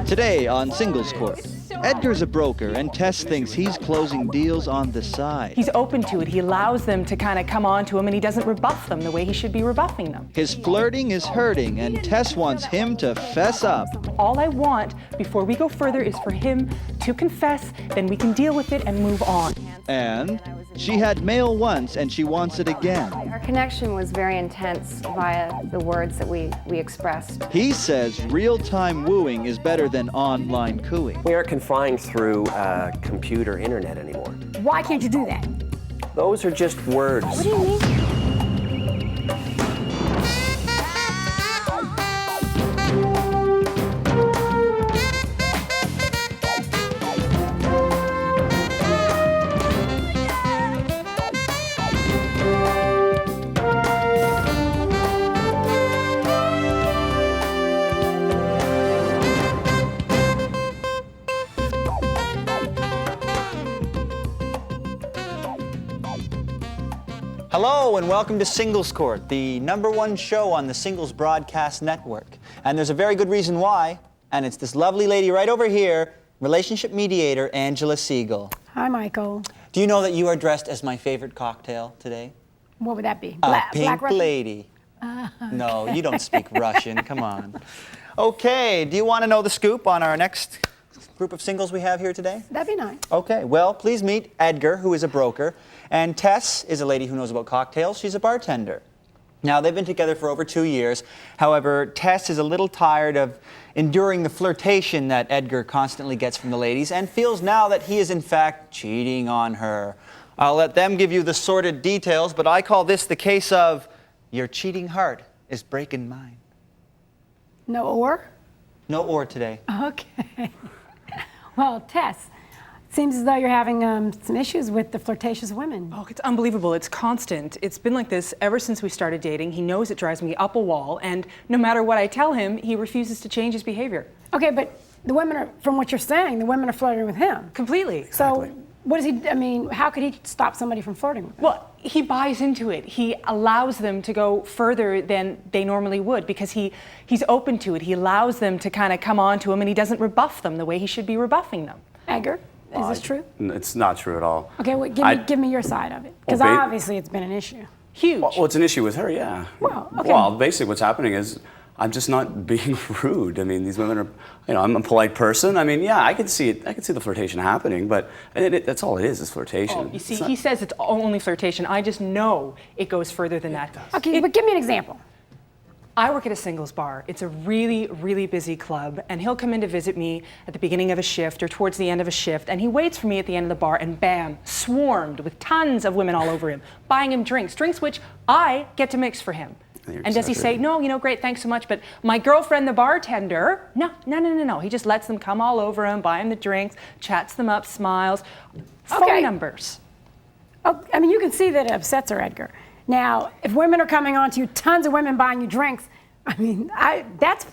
Today on Singles Court, Edgar's a broker and Tess thinks he's closing deals on the side. He's open to it. He allows them to kind of come on to him and he doesn't rebuff them the way he should be rebuffing them. His flirting is hurting and Tess wants him to fess up. All I want before we go further is for him to confess, then we can deal with it and move on. And she had mail once and she wants it again. Our connection was very intense via the words that we expressed. He says real-time wooing is better than online cooing. We aren't confined through computer internet anymore. Why can't you do that? Those are just words. What do you mean? Hello and welcome to Singles Court, the #1 show on the Singles Broadcast Network. And there's a very good reason why, and it's this lovely lady right over here, relationship mediator Angela Siegel. Hi, Michael. Do you know that you are dressed as my favorite cocktail today? What would that be? A pink Black Russian? lady. No, you don't speak Russian, come on. Okay, do you want to know the scoop on our next group of singles we have here today? That'd be nice. Okay, well, please meet Edgar, who is a broker, and Tess is a lady who knows about cocktails. She's a bartender. Now, they've been together for over 2 years. However, Tess is a little tired of enduring the flirtation that Edgar constantly gets from the ladies and feels now that he is, in fact, cheating on her. I'll let them give you the sordid details, but I call this the case of your cheating heart is breaking mine. No or? No or today. Okay. Well, Tess, seems as though you're having some issues with the flirtatious women. Oh, it's unbelievable. It's constant. It's been like this ever since we started dating. He knows it drives me up a wall, and no matter what I tell him, he refuses to change his behavior. Okay, but the women are, from what you're saying, the women are flirting with him. Completely. So, what does he, I mean, how could he stop somebody from flirting with him? Well, he buys into it. He allows them to go further than they normally would because he's open to it. He allows them to kind of come on to him and he doesn't rebuff them the way he should be rebuffing them. Edgar, is this true? It's not true at all. Okay, well, give me your side of it. Because obviously it's been an issue. Huge. Well, it's an issue with her, yeah. Well, okay. Well, basically what's happening is I'm just not being rude. I mean, these women are, you know, I'm a polite person. I mean, yeah, I can see it. I can see the flirtation happening, but that's all it is flirtation. Oh, you see, he says it's only flirtation. I just know it goes further than that. Okay, but give me an example. I work at a singles bar. It's a really, really busy club, and he'll come in to visit me at the beginning of a shift or towards the end of a shift, and he waits for me at the end of the bar, and bam, swarmed with tons of women all over him, buying him drinks which I get to mix for him. And does he say, no, you know, great, thanks so much, but my girlfriend, the bartender, no. He just lets them come all over him, buy him the drinks, chats them up, smiles, phone numbers. Oh, I mean, you can see that it upsets her, Edgar. Now, if women are coming on to you, tons of women buying you drinks, I mean, that's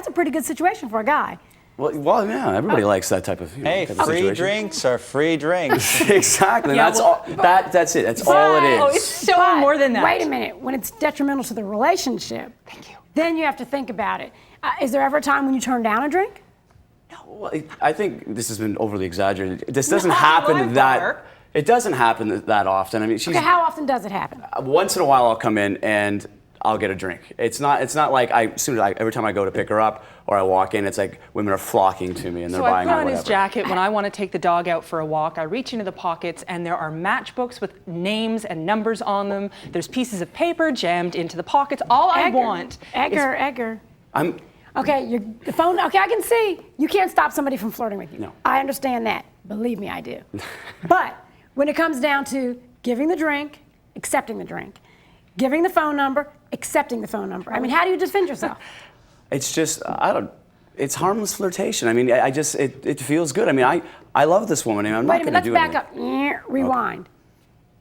a pretty good situation for a guy. Well, yeah, everybody likes that type of, Hey, type of free situation. drinks are free drinks. Exactly. Yeah, That's all. That's it. That's all it is. Oh, it's so more than that. Wait a minute. When it's detrimental to the relationship, then you have to think about it. Is there ever a time when you turn down a drink? Well, I think this has been overly exaggerated. This doesn't happen that. It doesn't happen that often. I mean, she's. Okay, how often does it happen? Once in a while, I'll come in and I'll get a drink. It's not like every time I go to pick her up or I walk in, it's like women are flocking to me and they're buying So I put her on whatever. his jacket when I want to take the dog out for a walk. I reach into the pockets and there are matchbooks with names and numbers on them. There's pieces of paper jammed into the pockets. All I want Edgar. I'm. The phone. Okay, I can see you can't stop somebody from flirting with you. No. I understand that. Believe me, I do. But when it comes down to giving the drink, accepting the drink, giving the phone number, accepting the phone number. I mean, how do you defend yourself? It's just it's harmless flirtation. I mean, it feels good. I mean, I love this woman. I mean, I'm not going to do let's back up. Rewind.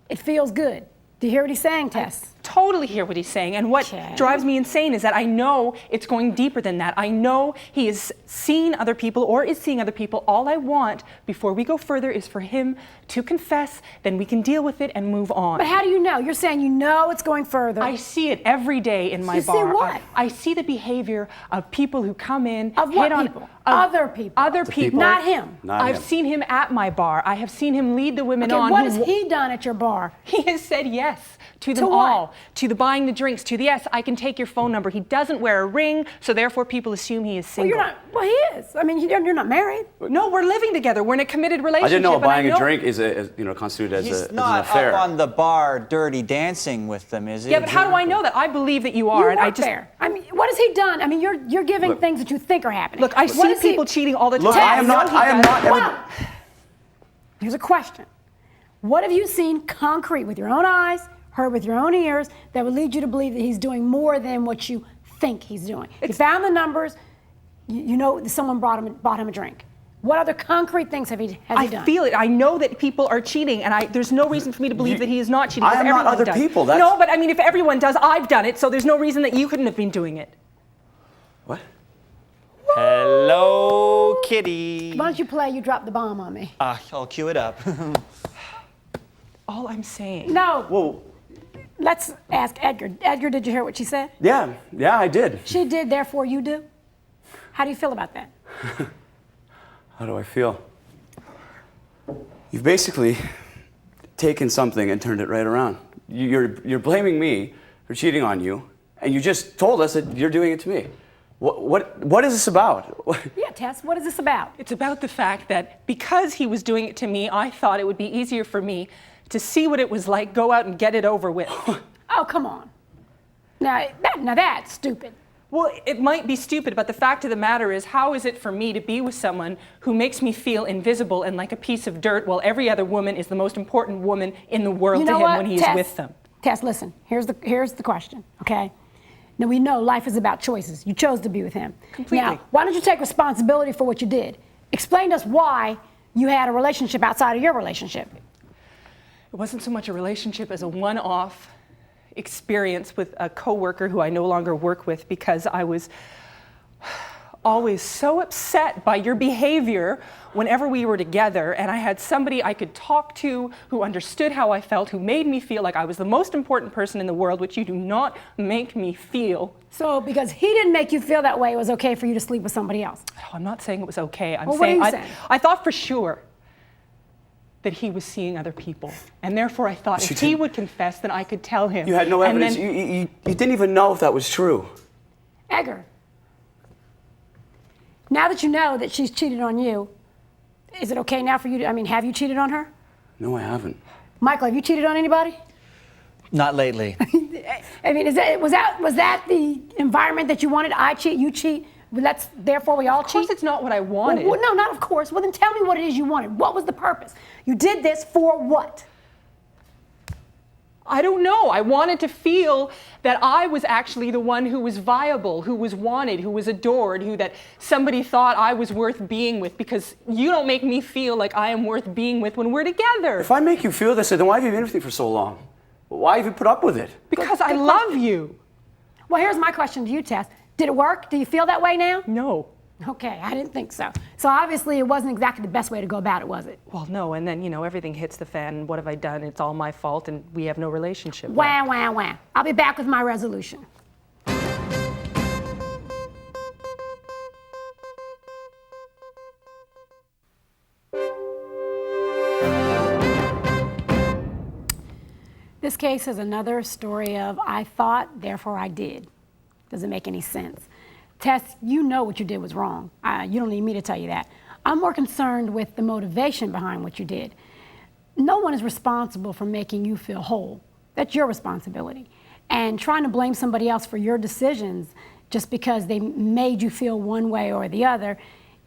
It feels good. Do you hear what he's saying, Tess? totally hear what he's saying. And what drives me insane is that I know it's going deeper than that. I know he has seen other people or is seeing other people. All I want before we go further is for him to confess, then we can deal with it and move on. But how do you know? You're saying you know it's going further. I see it every day in my You bar. see what? I see the behavior of people who come in. Of what hit on, people? of Other people. Other The people. people. Not him. Not I've him. seen him at my bar. I have seen him lead the women Okay, on. what who has he done at your bar? He has said yes to them To what? all. To the buying the drinks, to the yes, I can take your phone number. He doesn't wear a ring, so therefore people assume he is Well, single. you're not. Well, he is. I mean, you're not married. No, we're living together. We're in a committed relationship. I didn't know and I buying a know- drink is constituted as, He's as an not affair. up on the bar dirty dancing with them, is he? Yeah, but how do I know that? I believe that you are. You and work I just there. I mean, what has he done? I mean, you're giving Look. things that you think are happening. Look, I What see is he- people cheating all the time. Look, I am know not. he I am does. not. Ever, Well, here's a question. What have you seen concrete with your own eyes, heard with your own ears, that would lead you to believe that he's doing more than what you think he's doing? You found the numbers. You know that someone bought him a drink. What other concrete things has he done? I feel it. I know that people are cheating, and there's no reason for me to believe that he is not cheating. I because am not everyone other does. people. No, but I mean, if everyone does, I've done it, so there's no reason that you couldn't have been doing it. What? Hello, kitty. Why don't you play You Dropped the Bomb on Me? I'll cue it up. All I'm saying. No. Well, Let's ask Edgar. Edgar, did you hear what she said? yeah, I did. She did, therefore you do? How do you feel about that? How do I feel? You've basically taken something and turned it right around. You're blaming me for cheating on you, and you just told us that you're doing it to me. What is this about? Yeah, Tess, what is this about? It's about the fact that because he was doing it to me, I thought it would be easier for me to see what it was like, go out and get it over with. Oh, come on. Now that's stupid. Well, it might be stupid, but the fact of the matter is, how is it for me to be with someone who makes me feel invisible and like a piece of dirt while every other woman is the most important woman in the world You to know him what, when he's Tess? with them? Tess, listen, here's the question, okay? Now, we know life is about choices. You chose to be with him. Completely. Now, why don't you take responsibility for what you did? Explain to us why you had a relationship outside of your relationship. It wasn't so much a relationship as a one-off experience with a coworker who I no longer work with because I was always so upset by your behavior whenever we were together, and I had somebody I could talk to who understood how I felt, who made me feel like I was the most important person in the world, which you do not make me feel. So, because he didn't make you feel that way, it was okay for you to sleep with somebody else. Oh, I'm not saying it was okay. I'm Well, what are saying you saying? I thought for sure that he was seeing other people, and therefore I thought But you if he didn't- would confess, then I could tell him. You had no And evidence. then- You didn't even know if that was true. Edgar, now that you know that she's cheated on you, is it okay now for you to, have you cheated on her? No, I haven't. Michael, have you cheated on anybody? Not lately. I mean, was that the environment that you wanted? I cheat, you cheat. Therefore we all cheat. Of course, it's not what I wanted. Well, no, not of course. Well, then tell me what it is you wanted. What was the purpose? You did this for what? I don't know. I wanted to feel that I was actually the one who was viable, who was wanted, who was adored, that somebody thought I was worth being with, because you don't make me feel like I am worth being with when we're together. If I make you feel this, then why have you been with me for so long? Why have you put up with it? Because I love you. Well, here's my question to you, Tess. Did it work? Do you feel that way now? No. Okay, I didn't think so. So obviously it wasn't exactly the best way to go about it, was it? Well, no, and then, everything hits the fan. What have I done? It's all my fault, and we have no relationship. Wah, wah, wah. I'll be back with my resolution. This case is another story of I thought, therefore I did. Doesn't make any sense. Tess, you know what you did was wrong. You don't need me to tell you that. I'm more concerned with the motivation behind what you did. No one is responsible for making you feel whole. That's your responsibility. And trying to blame somebody else for your decisions just because they made you feel one way or the other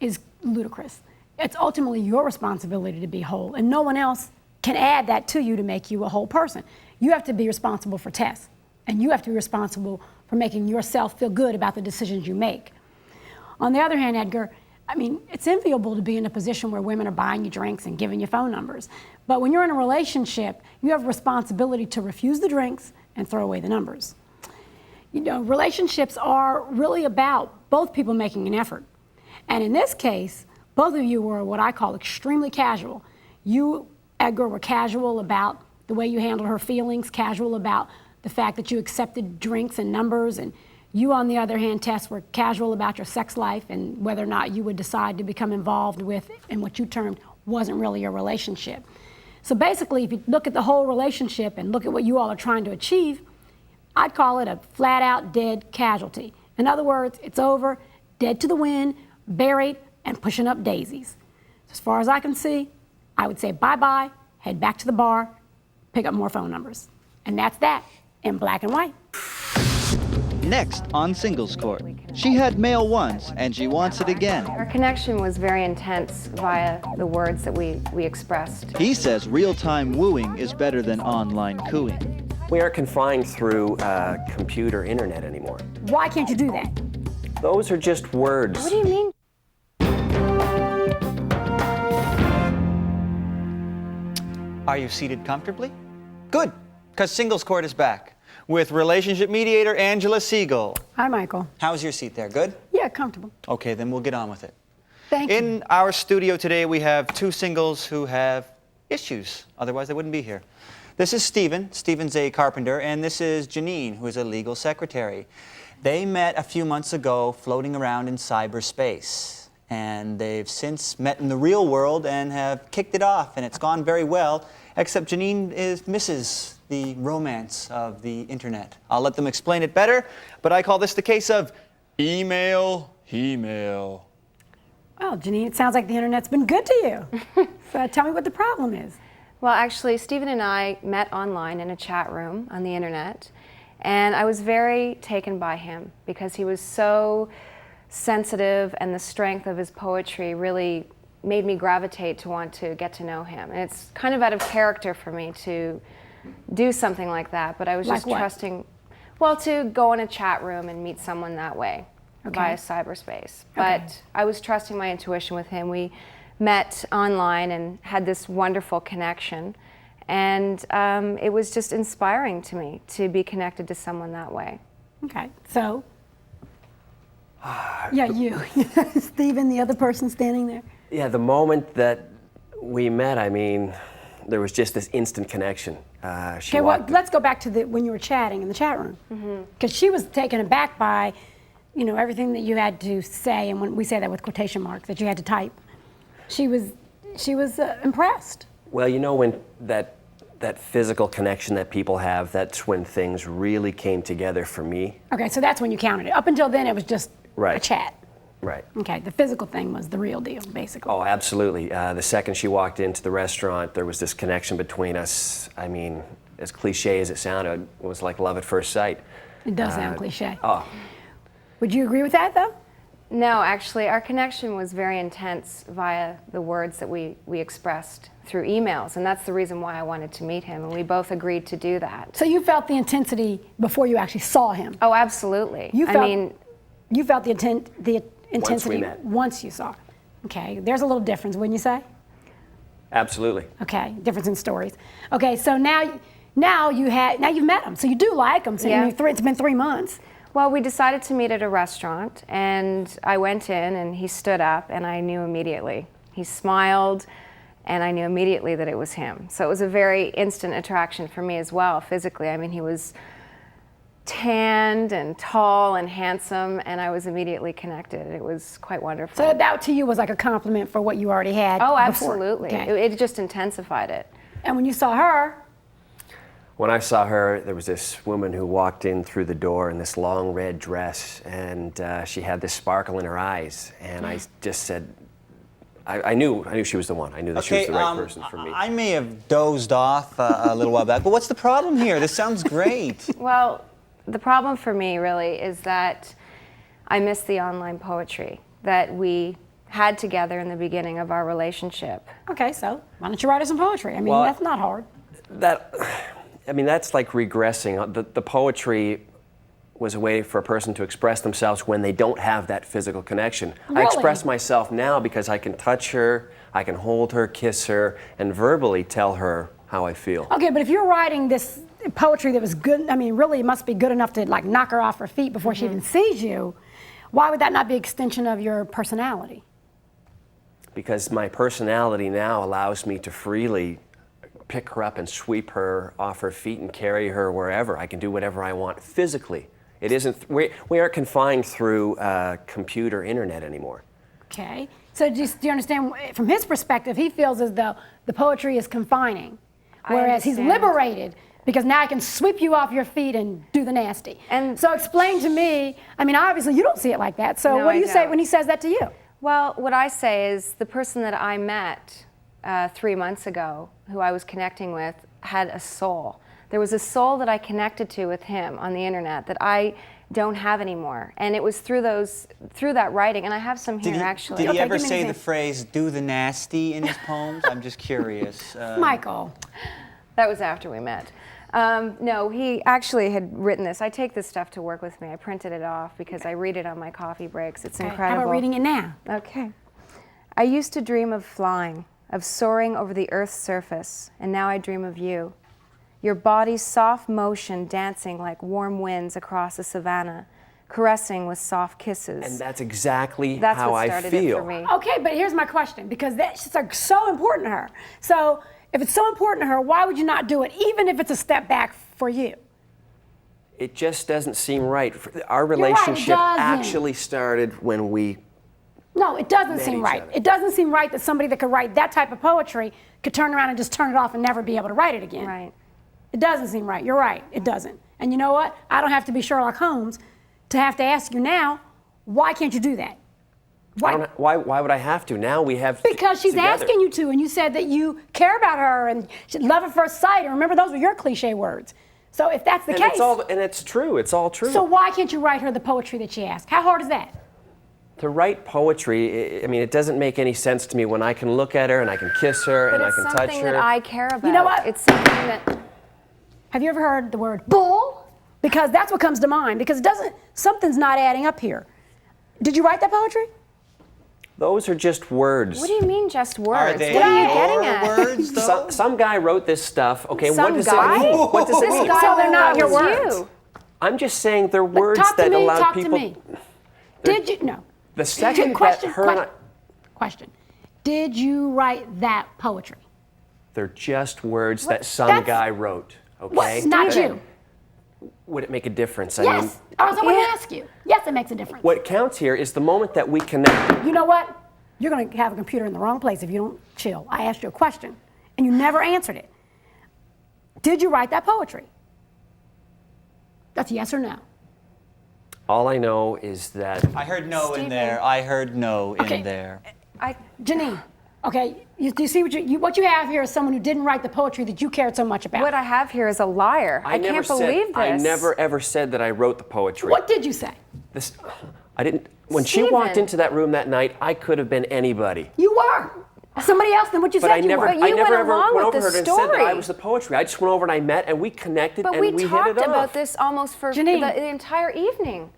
is ludicrous. It's ultimately your responsibility to be whole, and no one else can add that to you to make you a whole person. You have to be responsible for Tess, and you have to be responsible for making yourself feel good about the decisions you make. On the other hand, Edgar, it's enviable to be in a position where women are buying you drinks and giving you phone numbers. But when you're in a relationship, you have a responsibility to refuse the drinks, and throw away the numbers. You know, relationships are really about both people making an effort. And in this case, both of you were what I call extremely casual. You, Edgar, were casual about the way you handled her feelings, casual about the fact that you accepted drinks and numbers, and you, on the other hand, Tess, were casual about your sex life and whether or not you would decide to become involved with, and what you termed wasn't really a relationship. So basically, if you look at the whole relationship and look at what you all are trying to achieve, I'd call it a flat-out dead casualty. In other words, it's over, dead to the wind, buried, and pushing up daisies. As far as I can see, I would say bye-bye, head back to the bar, pick up more phone numbers. And that's that, in black and white. Next on Singles Court, she had mail once and she wants it again. Our connection was very intense via the words that we expressed. He says real-time wooing is better than online cooing. We aren't confined through computer internet anymore. Why can't you do that? Those are just words. What do you mean? Are you seated comfortably? Good, because Singles Court is back with relationship mediator Angela Siegel. Hi, Michael. How's your seat there? Good? Yeah, comfortable. Okay, then we'll get on with it. Thank you. In our studio today, we have two singles who have issues. Otherwise, they wouldn't be here. This is Stephen. Stephen's a carpenter, and this is Janine, who is a legal secretary. They met a few months ago floating around in cyberspace, and they've since met in the real world and have kicked it off, and it's gone very well, except Janine misses the romance of the internet. I'll let them explain it better, but I call this the case of email, he-mail. Well, Janine, it sounds like the internet's been good to you. So tell me what the problem is. Well, actually, Stephen and I met online in a chat room on the internet, and I was very taken by him because he was so sensitive, and the strength of his poetry really made me gravitate to want to get to know him. And it's kind of out of character for me to do something like that, but I was just trusting, well, to go in a chat room and meet someone that way via cyberspace. But I was trusting my intuition with him. We met online and had this wonderful connection, and it was just inspiring to me to be connected to someone that way. Okay, so, yeah, you, Stephen, the other person standing there. Yeah, the moment that we met, I mean, there was just this instant connection. Okay, well, let's go back to when you were chatting in the chat room, because she was taken aback by, you know, everything that you had to say, and when we say that with quotation marks, that you had to type. She was impressed. Well, you know, when that physical connection that people have, that's when things really came together for me. Okay, so that's when you counted it. Up until then, it was just a chat. Right. Okay, the physical thing was the real deal, basically. Oh, absolutely. The second she walked into the restaurant, there was this connection between us. I mean, as cliche as it sounded, it was like love at first sight. It does sound cliche. Oh. Would you agree with that, though? No, actually, our connection was very intense via the words that we expressed through emails, and that's the reason why I wanted to meet him, and we both agreed to do that. So you felt the intensity before you actually saw him? Oh, absolutely. You felt the intensity once you saw. Okay, there's a little difference, wouldn't you say? Absolutely. Okay, difference in stories. Okay, so now you've met him, so you do like him. So it's been 3 months. Well, we decided to meet at a restaurant, and I went in, and he stood up, and I knew immediately. He smiled, and I knew immediately that it was him. So it was a very instant attraction for me as well, physically. I mean, he was tanned and tall and handsome, and I was immediately connected. It was quite wonderful. So that to you was like a compliment for what you already had before. Absolutely. Okay. It just intensified it. And when you saw her? When I saw her, there was this woman who walked in through the door in this long red dress, and she had this sparkle in her eyes, and I just said, I knew she was the one. I knew that she was the right person for me. I may have dozed off a little while back, but what's the problem here? This sounds great. Well, the problem for me really is that I miss the online poetry that we had together in the beginning of our relationship. Okay, so why don't you write us some poetry? I mean, that's not hard. That's like regressing. The poetry was a way for a person to express themselves when they don't have that physical connection. Really? I express myself now because I can touch her, I can hold her, kiss her, and verbally tell her how I feel. Okay, but if you're writing this poetry that was good. I mean, really, it must be good enough to like knock her off her feet before she even sees you. Why would that not be an extension of your personality? Because my personality now allows me to freely pick her up and sweep her off her feet and carry her wherever. I can do whatever I want physically. It isn't, we aren't confined through computer internet anymore. Okay. So do you understand, from his perspective, he feels as though the poetry is confining, whereas he's liberated because now I can sweep you off your feet and do the nasty. And so explain to me, I mean, obviously you don't see it like that. So No, what do you I say don't. when he says that to you? Well, what I say is the person that I met 3 months ago, who I was connecting with, had a soul. There was a soul that I connected to with him on the internet that I don't have anymore. And it was through that writing, and I have some here actually. Did he ever give me an say the example. phrase, do the nasty in his poems? I'm just curious. Michael. That was after we met. No, he actually had written this. I take this stuff to work with me. I printed it off because I read it on my coffee breaks. It's incredible. How about reading it now? Okay. I used to dream of flying, of soaring over the earth's surface, and now I dream of you. Your body's soft motion dancing like warm winds across the savannah, caressing with soft kisses. And that's exactly That's how what I started feel. it for me. Okay, but here's my question, because that's just like so important to her. So if it's so important to her, why would you not do it, even if it's a step back for you? It just doesn't seem right. Our right, it relationship doesn't. actually started when we No, it doesn't met seem each right. other. It doesn't seem right that somebody that could write that type of poetry could turn around and just turn it off and never be able to write it again. Right. It doesn't seem right. You're right. It doesn't. And you know what? I don't have to be Sherlock Holmes to have to ask you now, why can't you do that? Why would I have to? Now we have Because she's together. asking you to, and you said that you care about her and love at first sight. And remember, those were your cliche words. So if that's the And case, it's true. It's all true. so why can't you write her the poetry that she asked? How hard is that? To write poetry, I mean, it doesn't make any sense to me when I can look at her and I can kiss her But and I it's can touch something her. that I care about. You know what? It's something that... Have you ever heard the word bull? Because that's what comes to mind. Because it doesn't, something's not adding up here. Did you write that poetry? Those are just words. What do you mean just words? Are they What are you your getting at? words, though? Some guy wrote this stuff. Okay, Some what does guy? it mean? What does it This mean? guy So they're not that your was words. you. I'm just saying they're words Talk to that me, allow talk people. to me. Did you, no. The second question, that her and I, question. Did you write that poetry? they're just words that some That's- guy wrote. Okay. What? Not you. Would it make a difference? I mean, Yes. I was going to ask you. Yes, it makes a difference. what counts here is the moment that we connect. You know what? You're going to have a computer in the wrong place if you don't chill. I asked you a question, and you never answered it. Did you write that poetry? That's yes or no. All I know is that I heard no in Stephen. there. I heard no Okay. in there. Janine, okay, do you see what you have here is someone who didn't write the poetry that you cared so much about. What I have here is a liar. I never can't said, believe this. I never ever said that I wrote the poetry. What did you say? This, I didn't. When she walked Stephen. into that room that night, I could have been anybody. You were. Somebody else than what you But said I you never, were. But you I never went ever along went with over her the and said that I story. was the poetry. I just went over and I met and we connected But and we we hit talked it off. about this almost for Janine. the entire evening.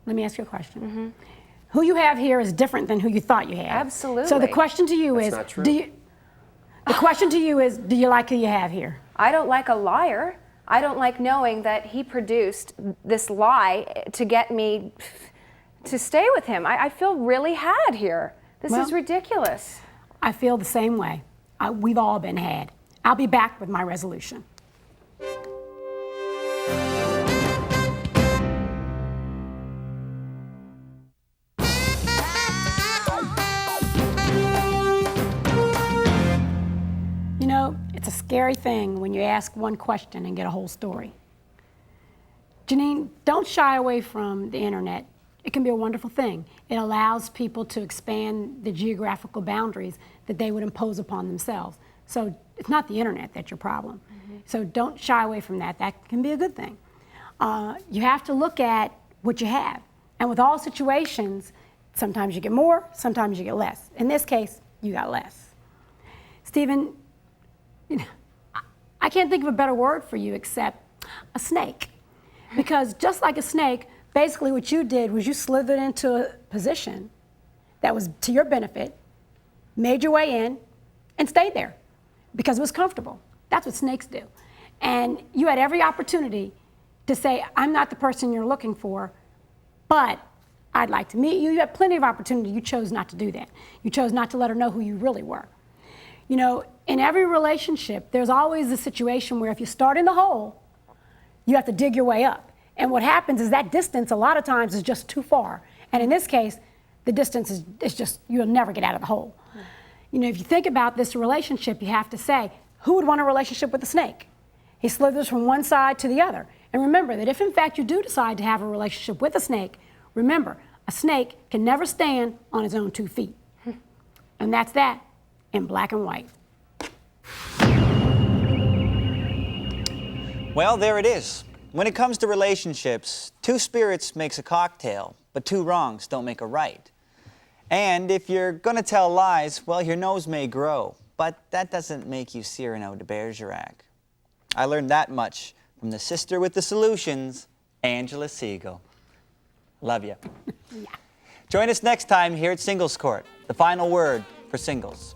Let me ask you a question. Who you have here is different than who you thought you had. Absolutely. So the question to you That's is, not true. the question to you is, do you like who you have here? I don't like a liar. I don't like knowing that he produced this lie to get me to stay with him. I feel really had here. This Well- is ridiculous. I feel the same way. We've all been had. I'll be back with my resolution. You know, it's a scary thing when you ask one question and get a whole story. Janine, don't shy away from the internet. It can be a wonderful thing. It allows people to expand the geographical boundaries that they would impose upon themselves. So it's not the internet that's your problem. So don't shy away from that. That can be a good thing. You have to look at what you have. And with all situations, sometimes you get more, sometimes you get less. In this case, you got less. Stephen, you know, I can't think of a better word for you except a snake. Because just like a snake, basically what you did was you slithered into a position that was to your benefit, made your way in, and stayed there because it was comfortable. That's what snakes do. And you had every opportunity to say, I'm not the person you're looking for, but I'd like to meet you. You had plenty of opportunity. You chose not to do that. You chose not to let her know who you really were. You know, in every relationship, there's always a situation where if you start in the hole, you have to dig your way up. And what happens is that distance a lot of times is just too far. And in this case, the distance is just, you'll never get out of the hole. You know, if you think about this relationship, you have to say, who would want a relationship with a snake? He slithers from one side to the other. And remember that if in fact you do decide to have a relationship with a snake, remember, a snake can never stand on its own 2 feet. And that's that in black and white. Well, there it is. When it comes to relationships, 2 spirits makes a cocktail, but 2 wrongs don't make a right. And if you're gonna tell lies, well, your nose may grow, but that doesn't make you Cyrano de Bergerac. I learned that much from the sister with the solutions, Angela Siegel. Love you. Yeah. Join us next time here at Singles Court, the final word for singles.